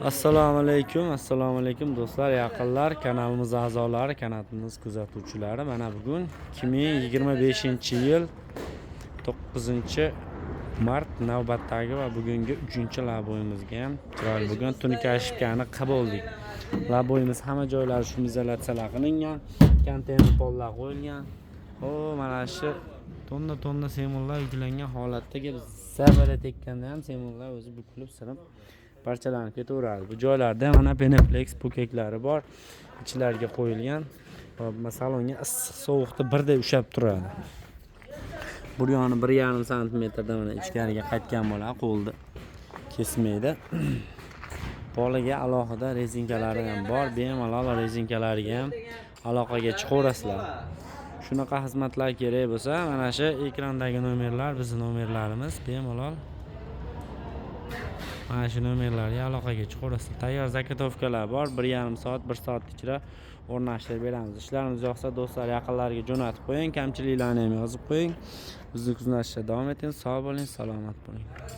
Assalomu alaykum do'stlar, yaqinlar, kanalimiz a'zolari, kanalimiz kuzatuvchilari. Mana bugun 2025-yil 9-mart navbatdagi va bugungi 3-labo'yimizga ham chiroyli bugun tunikashibgani qabuldik. Labo'yimiz hamma joylari shu izolyatsiyalar qilingan, konteyner pollar qo'yilgan. Mana shu tonna semunlar yuklangan holatdagi zabara tekkanda ham semunlar o'zi bukilib sinib parchalanib ketaveradi. Bu joylarda mana Beneflex pokeklari bor, ichlariga qo'yilgan va salonga issiq sovuqda birday ushab turadi. Bu yoni 1,5 sm mana ichkariga qaytgan bo'ladi, qo'lda kesmaydi. Poliga alohida rezinkalari ham bor, bemalol rezinkalariga ham aloqaga chiqaverasizlar. Shunaqa xizmatlar kerak bo'lsa, mana shu ekrandagi nomerlar bizning nomerlarimiz, bemalol mana shu nomerlarga aloqaga chiqaverasizlar. Tayyor zakotovkalar bor, 1,5 soat, 1 soat ichida o'rnashtirib beramiz. Ishlarimiz yoqsa do'stlar, yaqinlarga jo'natib qo'ying, kamchiliklarni ham yozib qo'ying. Bizni kuzatishda davom eting. Sog' bo'ling, salomat bo'ling.